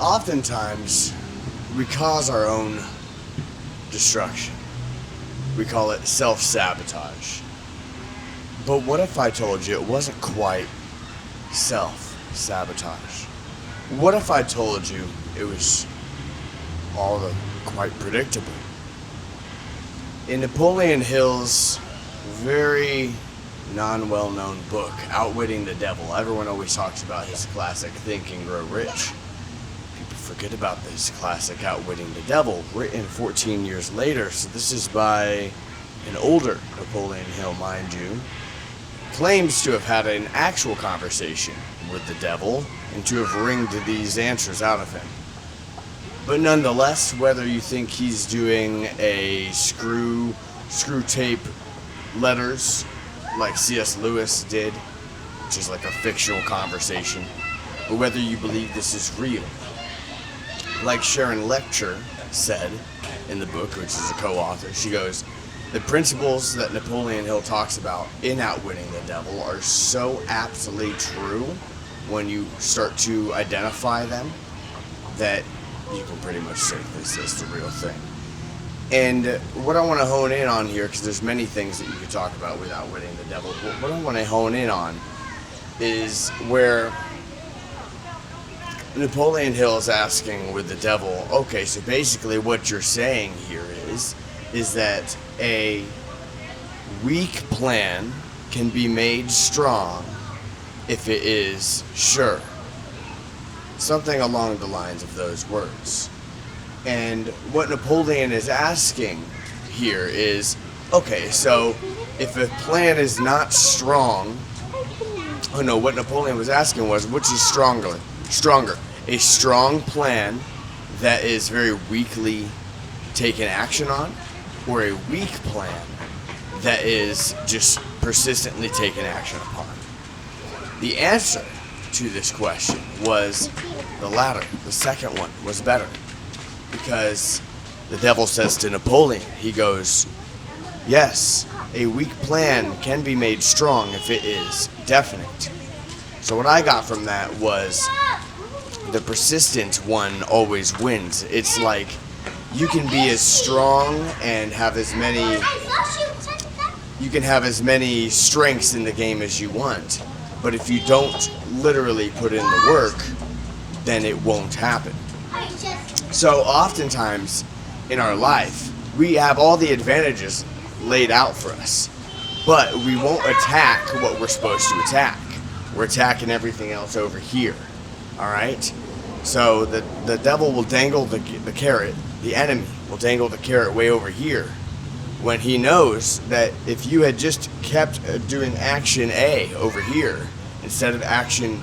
Oftentimes, we cause our own destruction. We call it self-sabotage. But what if I told you it wasn't quite self-sabotage? What if I told you it was quite predictable? In Napoleon Hill's very non-well-known book, Outwitting the Devil, everyone always talks about his classic Think and Grow Rich. People forget about this classic Outwitting the Devil, written 14 years later. So this is by an older Napoleon Hill, mind you. Claims to have had an actual conversation with the devil and to have wringed these answers out of him. But nonetheless, whether you think he's doing a screw tape letters like C.S. Lewis did, which is like a fictional conversation, or whether you believe this is real, like Sharon Lecture said in the book, which is a co-author, she goes, the principles that Napoleon Hill talks about in Outwitting the Devil are so absolutely true when you start to identify them that you can pretty much say this is the real thing. And what I want to hone in on here, because there's many things that you could talk about with Outwitting the Devil, but what I want to hone in on is where Napoleon Hill is asking with the devil, okay, so basically what you're saying here is that a weak plan can be made strong if it is sure. Something along the lines of those words. And what Napoleon is asking here is, okay, so if a plan is not strong, what Napoleon was asking was, which is stronger? A strong plan that is very weakly taken action on, or a weak plan that is just persistently taken action upon? The answer to this question was the latter. The second one was better. Because the devil says to Napoleon, he goes, yes, a weak plan can be made strong if it is definite. So what I got from that was the persistent one always wins. It's like you can be as strong and have as many strengths in the game as you want, but if you don't literally put in the work, then it won't happen. So oftentimes in our life, we have all the advantages laid out for us, but we won't attack what we're supposed to attack. We're attacking everything else over here. All right? So the devil will dangle the carrot. The enemy will dangle the carrot way over here, when he knows that if you had just kept doing action A over here instead of action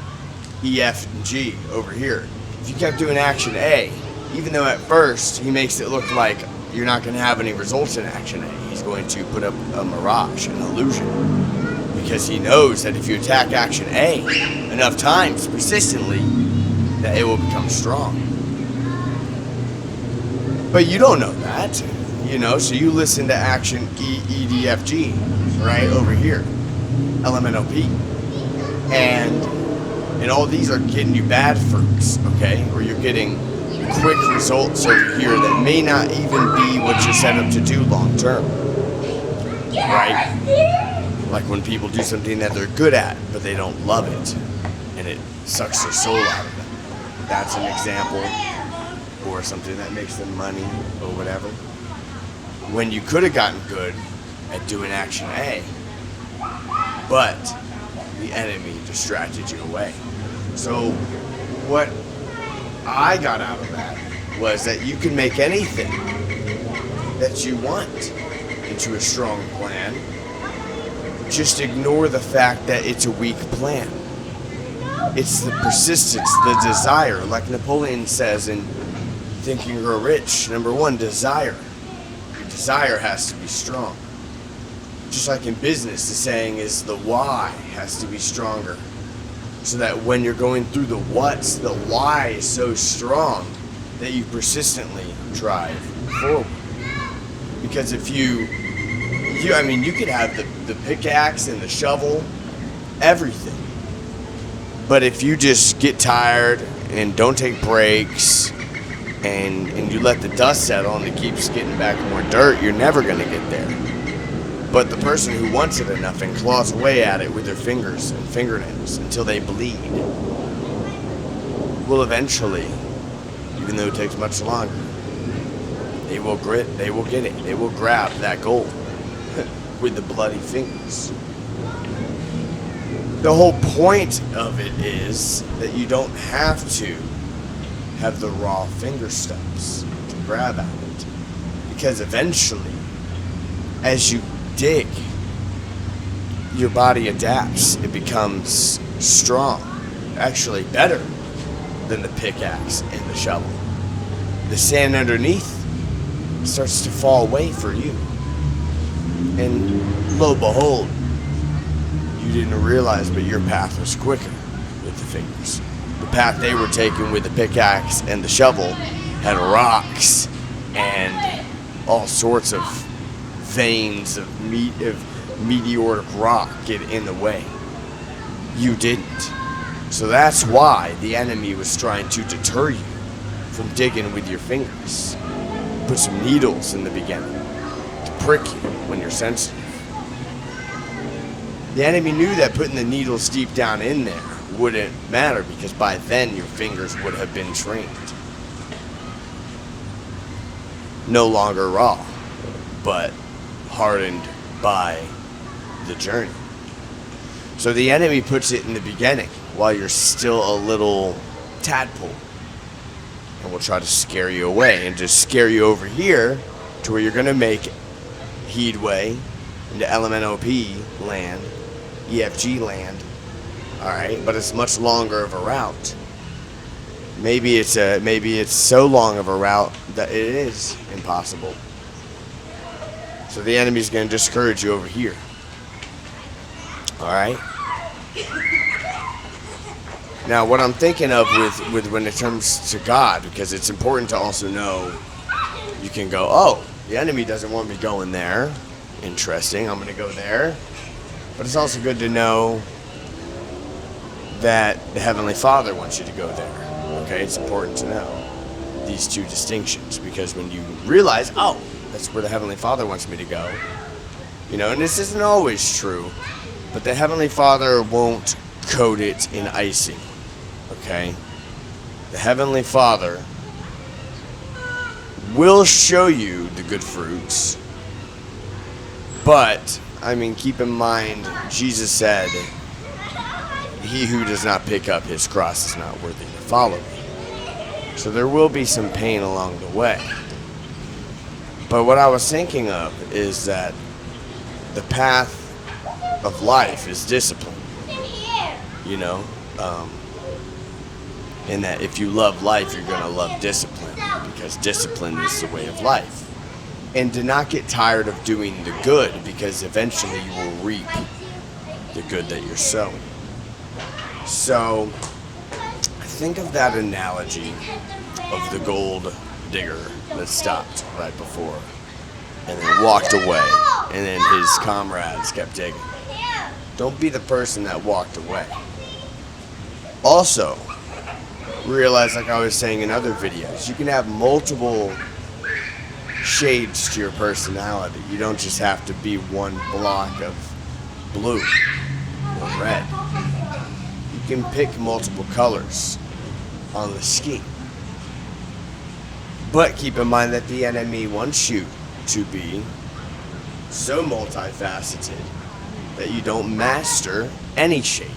E, F, and G over here, if you kept doing action A, even though at first he makes it look like you're not going to have any results in action A, he's going to put up a mirage, an illusion, because he knows that if you attack action A enough times, persistently, that it will become strong. But you don't know that, so you listen to action E, D, F, G, right over here, LMNOP, and all these are getting you bad fruits, okay, or you're getting quick results over here that may not even be what you're set up to do long term, right? Like when people do something that they're good at, but they don't love it, and it sucks their soul out of them. That's an example, or something that makes them money, or whatever. When you could have gotten good at doing action A, but the enemy distracted you away. So what I got out of that was that you can make anything that you want into a strong plan. Just ignore the fact that it's a weak plan. It's the persistence, the desire, like Napoleon says in Think and Grow Rich. Number one, desire. Your desire has to be strong. Just like in business, the saying is the why has to be stronger. So that when you're going through the what's, the why is so strong that you persistently drive forward. Because if you could have the pickaxe and the shovel, everything. But if you just get tired and don't take breaks, and you let the dust settle and it keeps getting back more dirt, you're never going to get there. But the person who wants it enough and claws away at it with their fingers and fingernails until they bleed will eventually, even though it takes much longer, they will get it, they will grab that gold with the bloody fingers. The whole point of it is that you don't have to have the raw finger steps to grab at it. Because eventually, as you dig, your body adapts. It becomes strong. Actually better than the pickaxe and the shovel. The sand underneath starts to fall away for you. And lo and behold, you didn't realize, but your path was quicker with the fingers. The path they were taking with the pickaxe and the shovel had rocks and all sorts of veins of meteoric rock get in the way. You didn't. So that's why the enemy was trying to deter you from digging with your fingers. Put some needles in the beginning to prick you when you're sensitive. The enemy knew that putting the needles deep down in there wouldn't matter because by then your fingers would have been trained. No longer raw, but hardened by the journey. So the enemy puts it in the beginning while you're still a little tadpole, and will try to scare you away and just scare you over here to where you're going to make headway into LMNOP land, EFG land. All right, but it's much longer of a route. Maybe it's so long of a route that it is impossible. So the enemy's going to discourage you over here. All right. Now, what I'm thinking of with when it comes to God, because it's important to also know, you can go, oh, the enemy doesn't want me going there. Interesting. I'm going to go there. But it's also good to know that the Heavenly Father wants you to go there. Okay, it's important to know these two distinctions, because when you realize, oh, that's where the Heavenly Father wants me to go, you know, and this isn't always true, but the Heavenly Father won't coat it in icing. Okay, the Heavenly Father will show you the good fruits, but I mean, keep in mind, Jesus said, he who does not pick up his cross is not worthy to follow me. So there will be some pain along the way. But what I was thinking of is that the path of life is discipline. You know? And that if you love life, you're going to love discipline, because discipline is the way of life. And do not get tired of doing the good, because eventually you will reap the good that you're sowing. So, think of that analogy of the gold digger that stopped right before and then walked away, and then his comrades kept digging. Don't be the person that walked away. Also, realize, like I was saying in other videos, you can have multiple shades to your personality. You don't just have to be one block of blue or red. You can pick multiple colors on the scheme. But keep in mind that the enemy wants you to be so multifaceted that you don't master any shade.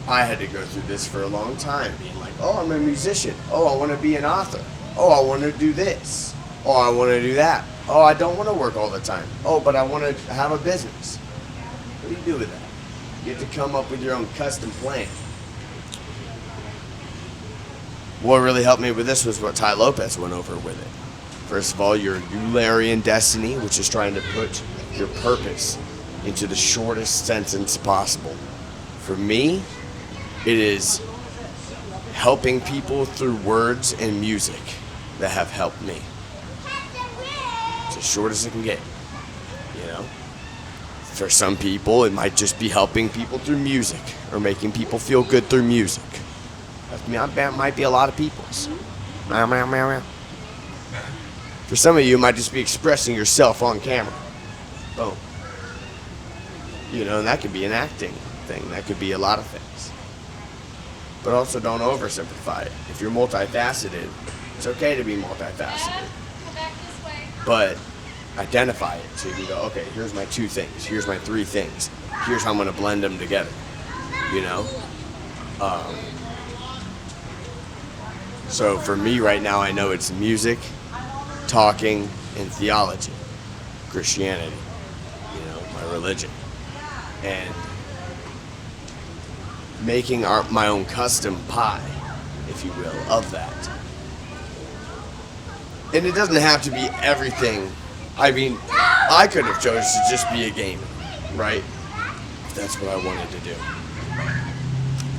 I had to go through this for a long time, being like, oh, I'm a musician. Oh, I want to be an author. Oh, I want to do this. Oh, I want to do that. Oh, I don't want to work all the time. Oh, but I want to have a business. What do you do with that? You have to come up with your own custom plan. What really helped me with this was what Ty Lopez went over with it. First of all, your Eulerian destiny, which is trying to put your purpose into the shortest sentence possible. For me, it is helping people through words and music that have helped me. It's as short as it can get, you know? For some people, it might just be helping people through music or making people feel good through music. That might be a lot of people's. For some of you, it might just be expressing yourself on camera. Boom. You know, and that could be an acting thing. That could be a lot of things. But also don't oversimplify it. If you're multifaceted, it's okay to be multifaceted. But identify it. So you can go, okay, here's my 2 things. Here's my 3 things. Here's how I'm going to blend them together. You know? So for me right now, I know it's music, talking, and theology. Christianity. You know, my religion. And making my own custom pie, if you will, of that. And it doesn't have to be everything. I mean, I could have chosen to just be a gamer, right? If that's what I wanted to do.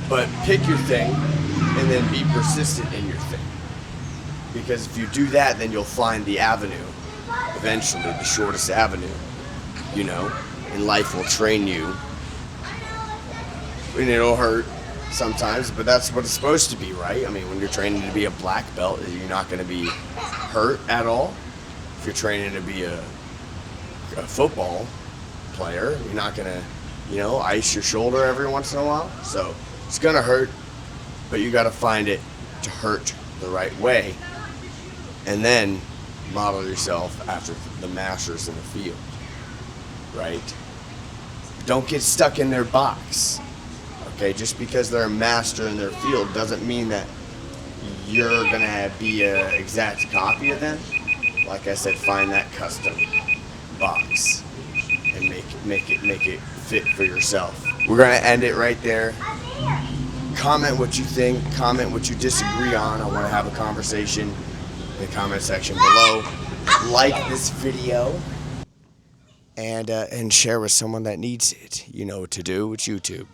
But pick your thing and then be persistent in your thing. Because if you do that, then you'll find the avenue, eventually, the shortest avenue, you know? And life will train you. And it'll hurt sometimes, but that's what it's supposed to be, right? I mean, when you're training to be a black belt, you're not going to be hurt at all. If you're training to be a football player, you're not going to, you know, ice your shoulder every once in a while. So it's going to hurt, but you got to find it to hurt the right way. And then model yourself after the masters in the field, right? Don't get stuck in their box. Okay, just because they're a master in their field doesn't mean that you're gonna be an exact copy of them. Like I said, find that custom box and make it fit for yourself. We're gonna end it right there. Comment what you think. Comment what you disagree on. I want to have a conversation in the comment section below. Like this video and share with someone that needs it. You know what to do. It's YouTube.